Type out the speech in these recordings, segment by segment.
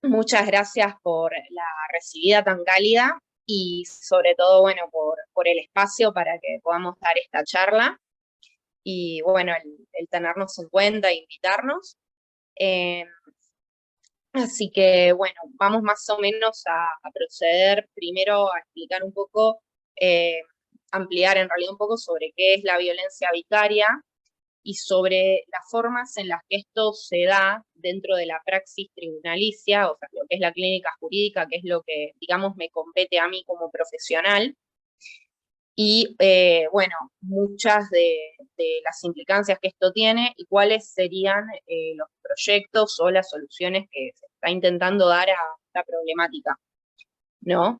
Muchas gracias por la recibida tan cálida y sobre todo, bueno, por el espacio para que podamos dar esta charla y, bueno, el tenernos en cuenta e invitarnos. Eh, Así que, bueno, vamos más o menos a proceder primero a explicar un poco, eh, ampliar en realidad un poco sobre qué es la violencia vicaria y sobre las formas en las que esto se da dentro de la praxis tribunalicia, o sea, lo que es la clínica jurídica, que es lo que, digamos, me compete a mí como profesional, y, bueno, muchas de las implicancias que esto tiene y cuáles serían los proyectos o las soluciones que se está intentando dar a esta problemática, ¿no?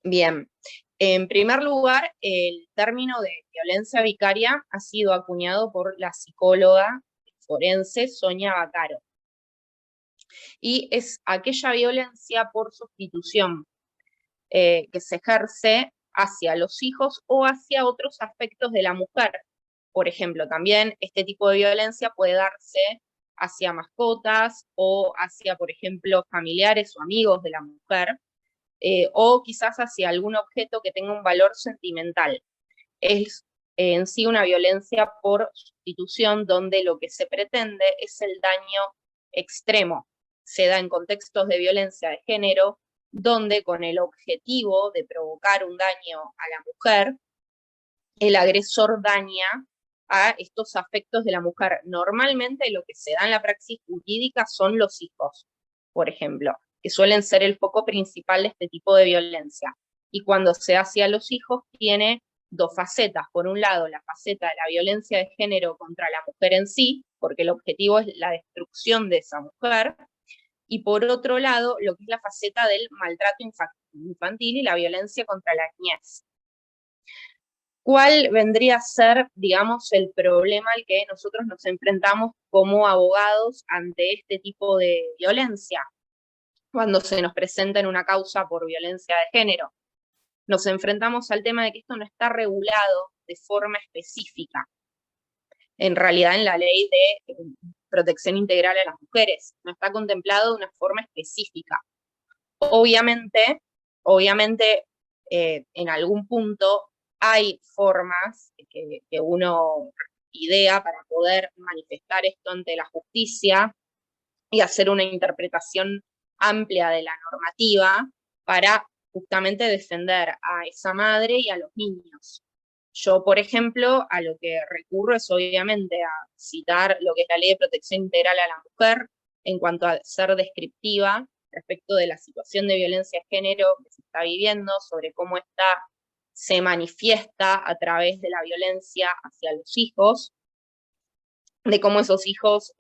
Bien, en primer lugar, el término de violencia vicaria ha sido acuñado por la psicóloga forense Sonia Vaccaro y es aquella violencia por sustitución que se ejerce hacia los hijos o hacia otros aspectos de la mujer. Por ejemplo, también este tipo de violencia puede darse hacia mascotas o hacia, por ejemplo, familiares o amigos de la mujer, o quizás hacia algún objeto que tenga un valor sentimental. Es en sí una violencia por sustitución donde lo que se pretende es el daño extremo. Se da en contextos de violencia de género, donde con el objetivo de provocar un daño a la mujer, el agresor daña a estos afectos de la mujer. Normalmente lo que se da en la praxis jurídica son los hijos, por ejemplo, que suelen ser el foco principal de este tipo de violencia. Y cuando se hace a los hijos tiene dos facetas. Por un lado, la faceta de la violencia de género contra la mujer en sí, porque el objetivo es la destrucción de esa mujer, y por otro lado, lo que es la faceta del maltrato infantil y la violencia contra la niñez. ¿Cuál vendría a ser, digamos, el problema al que nosotros nos enfrentamos como abogados ante este tipo de violencia? Cuando se nos presenta en una causa por violencia de género, nos enfrentamos al tema de que esto no está regulado de forma específica. En realidad, en la ley de protección integral a las mujeres, no está contemplado de una forma específica. Obviamente, obviamente, en algún punto hay formas que uno idea para poder manifestar esto ante la justicia y hacer una interpretación amplia de la normativa para justamente defender a esa madre y a los niños. Yo, por ejemplo, a lo que recurro es obviamente a citar lo que es la Ley de Protección Integral a la Mujer en cuanto a ser descriptiva respecto de la situación de violencia de género que se está viviendo, sobre cómo esta se manifiesta a través de la violencia hacia los hijos, de cómo esos hijos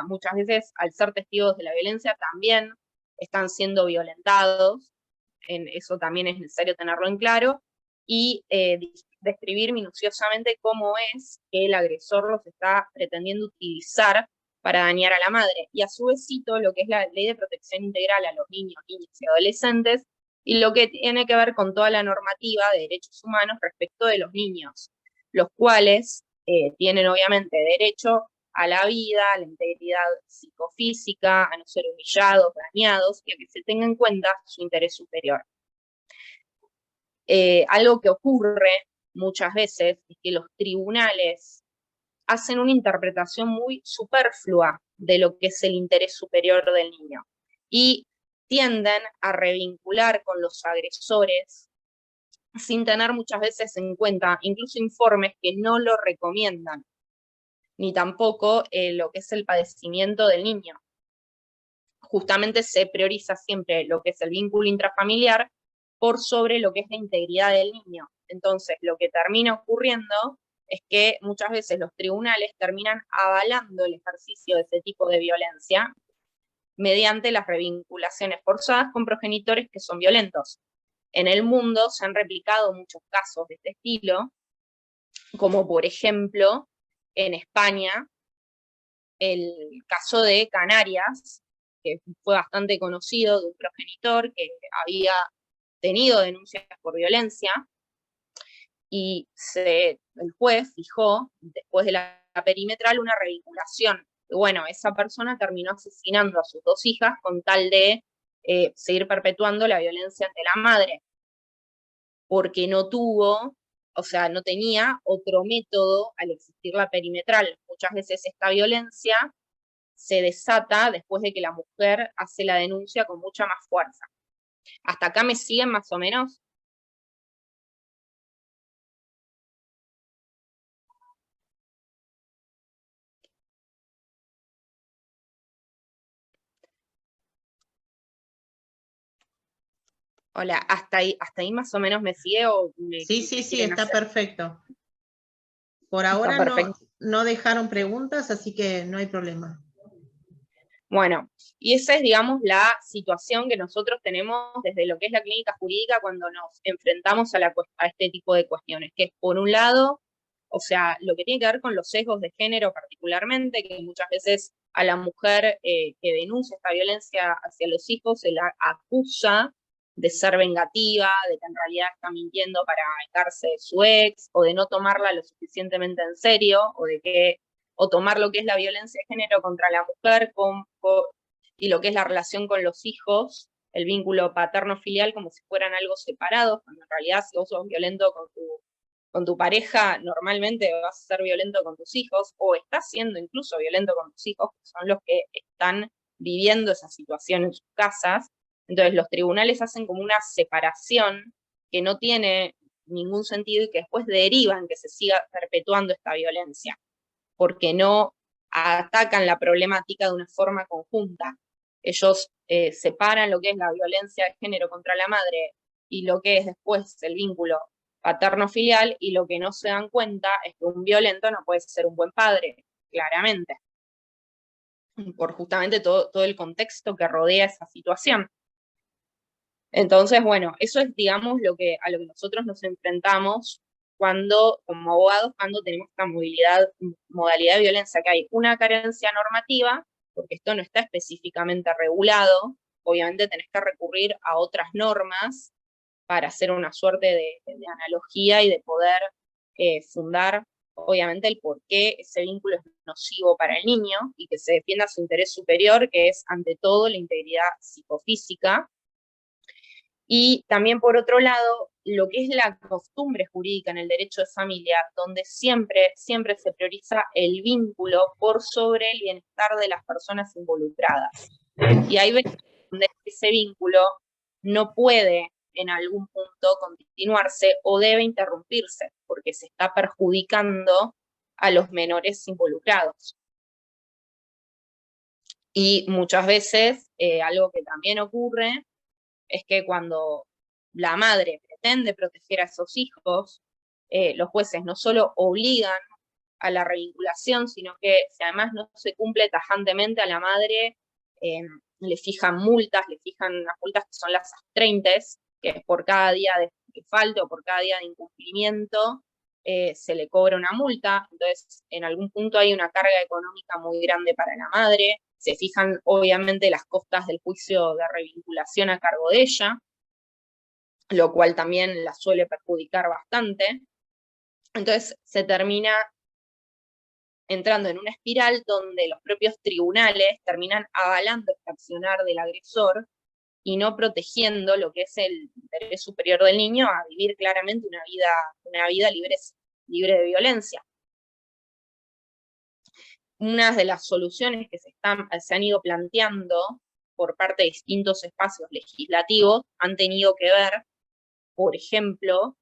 muchas veces al ser testigos de la violencia también están siendo violentados, eso también es necesario tenerlo en claro, y describir minuciosamente cómo es que el agresor los está pretendiendo utilizar para dañar a la madre. Y a su vez cito lo que es la Ley de Protección Integral a los niños, niñas y adolescentes, y lo que tiene que ver con toda la normativa de derechos humanos respecto de los niños, los cuales tienen obviamente derecho a la vida, a la integridad psicofísica, a no ser humillados, dañados, y a que se tenga en cuenta su interés superior. Algo que ocurre muchas veces es que los tribunales hacen una interpretación muy superflua de lo que es el interés superior del niño y tienden a revincular con los agresores sin tener muchas veces en cuenta incluso informes que no lo recomiendan, ni tampoco lo que es el padecimiento del niño. Justamente se prioriza siempre lo que es el vínculo intrafamiliar por sobre lo que es la integridad del niño. Entonces, lo que termina ocurriendo es que muchas veces los tribunales terminan avalando el ejercicio de ese tipo de violencia mediante las revinculaciones forzadas con progenitores que son violentos. En el mundo se han replicado muchos casos de este estilo, como por ejemplo en España, el caso de Canarias, que fue bastante conocido, de un progenitor que había tenido denuncias por violencia, y el juez fijó, después de la perimetral, una revinculación Y bueno, esa persona terminó asesinando a sus 2 hijas con tal de seguir perpetuando la violencia ante la madre, porque no tuvo, o sea, no tenía otro método al existir la perimetral. Muchas veces esta violencia se desata después de que la mujer hace la denuncia con mucha más fuerza. ¿Hasta acá me siguen más o menos? Hola, hasta ahí más o menos me sigue o Sí, sí, qué sí, quieren está hacer? perfecto. Por Está ahora no, perfecto. no dejaron preguntas, así que no hay problema. Bueno, y esa es, digamos, la situación que nosotros tenemos desde lo que es la clínica jurídica cuando nos enfrentamos a este tipo de cuestiones, que es, por un lado, o sea, lo que tiene que ver con los sesgos de género particularmente, que muchas veces a la mujer que denuncia esta violencia hacia los hijos se la acusa de ser vengativa, de que en realidad está mintiendo para vengarse de su ex, o de no tomarla lo suficientemente en serio, o tomar lo que es la violencia de género contra la mujer y lo que es la relación con los hijos, el vínculo paterno-filial, como si fueran algo separados, cuando en realidad si vos sos violento con tu pareja, normalmente vas a ser violento con tus hijos, o estás siendo incluso violento con tus hijos, que son los que están viviendo esa situación en sus casas. Entonces los tribunales hacen como una separación que no tiene ningún sentido y que después deriva en que se siga perpetuando esta violencia, porque no atacan la problemática de una forma conjunta. Ellos separan lo que es la violencia de género contra la madre y lo que es después el vínculo paterno-filial, y lo que no se dan cuenta es que un violento no puede ser un buen padre, claramente, por justamente todo el contexto que rodea esa situación. Entonces, bueno, eso es, digamos, a lo que nosotros nos enfrentamos como abogados, cuando tenemos esta modalidad de violencia, que hay una carencia normativa, porque esto no está específicamente regulado. Obviamente tenés que recurrir a otras normas para hacer una suerte de analogía y de poder fundar, obviamente, el por qué ese vínculo es nocivo para el niño y que se defienda su interés superior, que es, ante todo, la integridad psicofísica. Y también, por otro lado, lo que es la costumbre jurídica en el derecho de familia, donde siempre se prioriza el vínculo por sobre el bienestar de las personas involucradas. Y hay veces donde ese vínculo no puede en algún punto continuarse o debe interrumpirse, porque se está perjudicando a los menores involucrados. Y muchas veces, algo que también ocurre es que cuando la madre pretende proteger a esos hijos, los jueces no solo obligan a la revinculación, sino que si además no se cumple tajantemente, a la madre le fijan unas multas que son las astreintes, que es por cada día de falta o por cada día de incumplimiento, se le cobra una multa. Entonces, en algún punto hay una carga económica muy grande para la madre. Se fijan, obviamente, las costas del juicio de revinculación a cargo de ella, lo cual también la suele perjudicar bastante. Entonces, se termina entrando en una espiral donde los propios tribunales terminan avalando este accionar del agresor y no protegiendo lo que es el interés superior del niño a vivir claramente una vida libre de violencia. Una de las soluciones que se han ido planteando por parte de distintos espacios legislativos han tenido que ver, por ejemplo,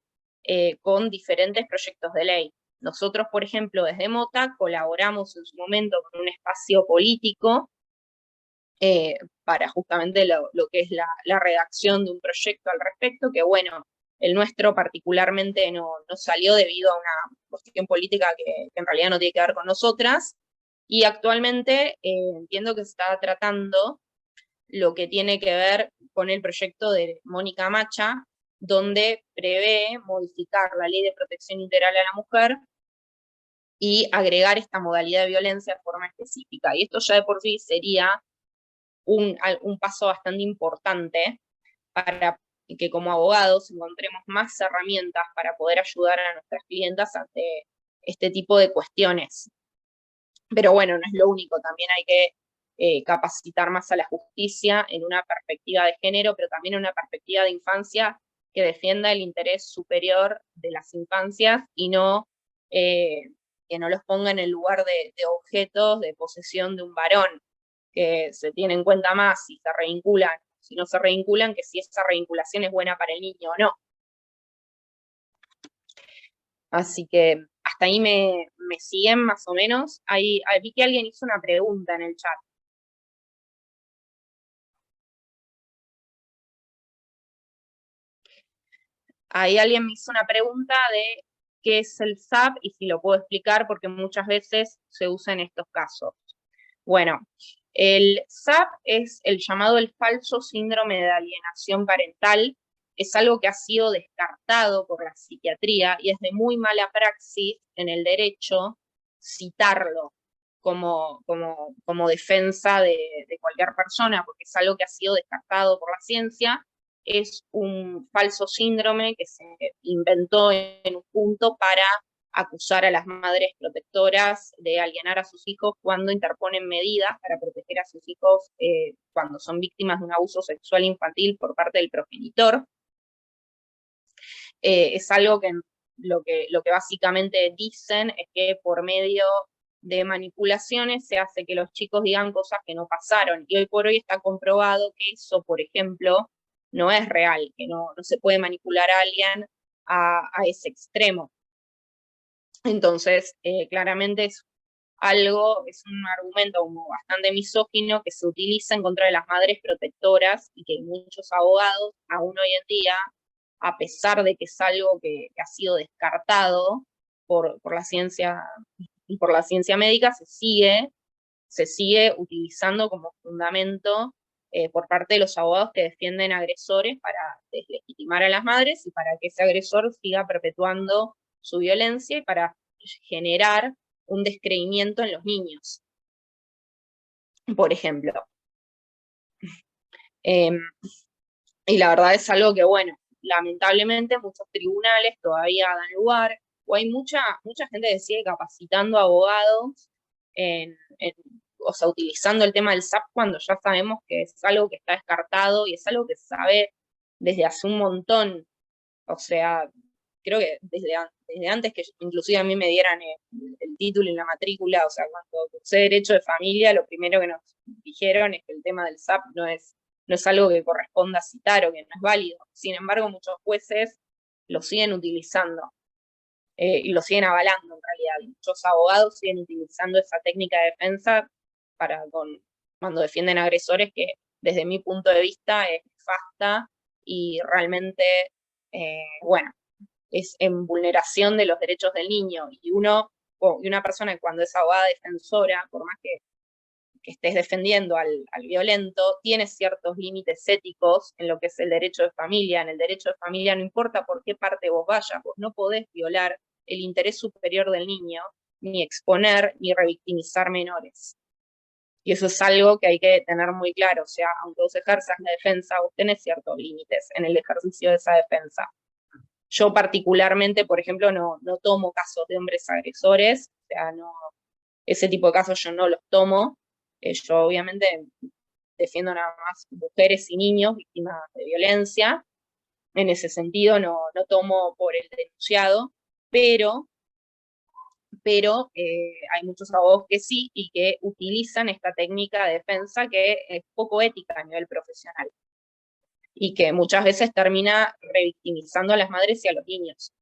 con diferentes proyectos de ley. Nosotros, por ejemplo, desde MOTA colaboramos en su momento con un espacio político para justamente lo que es la redacción de un proyecto al respecto, que bueno, el nuestro particularmente no salió debido a una cuestión política que en realidad no tiene que ver con nosotras, y actualmente entiendo que se está tratando lo que tiene que ver con el proyecto de Mónica Macha, donde prevé modificar la Ley de Protección Integral a la Mujer y agregar esta modalidad de violencia de forma específica. Y esto ya de por sí sería un paso bastante importante para que como abogados encontremos más herramientas para poder ayudar a nuestras clientas ante este tipo de cuestiones. Pero bueno, no es lo único, también hay que capacitar más a la justicia en una perspectiva de género, pero también en una perspectiva de infancia que defienda el interés superior de las infancias y no que no los ponga en el lugar de objetos de posesión de un varón, que se tiene en cuenta más si se revinculan, si no se revinculan, que si esa revinculación es buena para el niño o no. Así que hasta ahí me siguen más o menos. Ahí vi que alguien hizo una pregunta en el chat. Ahí alguien me hizo una pregunta de qué es el SAP y si lo puedo explicar porque muchas veces se usa en estos casos. Bueno, el SAP es el llamado el falso síndrome de alienación parental. Es algo que ha sido descartado por la psiquiatría y es de muy mala praxis en el derecho citarlo como defensa de cualquier persona, porque es algo que ha sido descartado por la ciencia. Es un falso síndrome que se inventó en un punto para acusar a las madres protectoras de alienar a sus hijos cuando interponen medidas para proteger a sus hijos cuando son víctimas de un abuso sexual infantil por parte del progenitor. Es algo que lo que básicamente dicen es que por medio de manipulaciones se hace que los chicos digan cosas que no pasaron. Y hoy por hoy está comprobado que eso, por ejemplo, no es real, que no se puede manipular a alguien a ese extremo. Entonces, claramente es un argumento como bastante misógino que se utiliza en contra de las madres protectoras y que muchos abogados, aún hoy en día, a pesar de que es algo que ha sido descartado por la ciencia y por la ciencia médica, se sigue utilizando como fundamento por parte de los abogados que defienden agresores para deslegitimar a las madres y para que ese agresor siga perpetuando su violencia y para generar un descreimiento en los niños, por ejemplo. Y la verdad es algo que, bueno, lamentablemente muchos tribunales todavía dan lugar, o hay mucha gente que sigue capacitando abogados, o sea, utilizando el tema del SAP cuando ya sabemos que es algo que está descartado y es algo que se sabe desde hace un montón. O sea, creo que desde antes que inclusive a mí me dieran el título y la matrícula, o sea, cuando cursé Derecho de Familia, lo primero que nos dijeron es que el tema del SAP no es algo que corresponda citar o que no es válido. Sin embargo, muchos jueces lo siguen utilizando y lo siguen avalando en realidad. Muchos abogados siguen utilizando esa técnica de defensa cuando defienden agresores que desde mi punto de vista es nefasta y realmente, bueno, es en vulneración de los derechos del niño. Y una persona cuando es abogada defensora, por más que estés defendiendo al violento, tiene ciertos límites éticos en lo que es el derecho de familia. En el derecho de familia no importa por qué parte vos vayas, vos no podés violar el interés superior del niño, ni exponer, ni revictimizar menores. Y eso es algo que hay que tener muy claro. O sea, aunque vos ejerzas la defensa, vos tenés ciertos límites en el ejercicio de esa defensa. Yo particularmente, por ejemplo, no tomo casos de hombres agresores, o sea, ese tipo de casos yo no los tomo. Yo obviamente defiendo nada más mujeres y niños víctimas de violencia. En ese sentido no tomo por el denunciado, pero hay muchos abogados que sí y que utilizan esta técnica de defensa que es poco ética a nivel profesional y que muchas veces termina revictimizando a las madres y a los niños.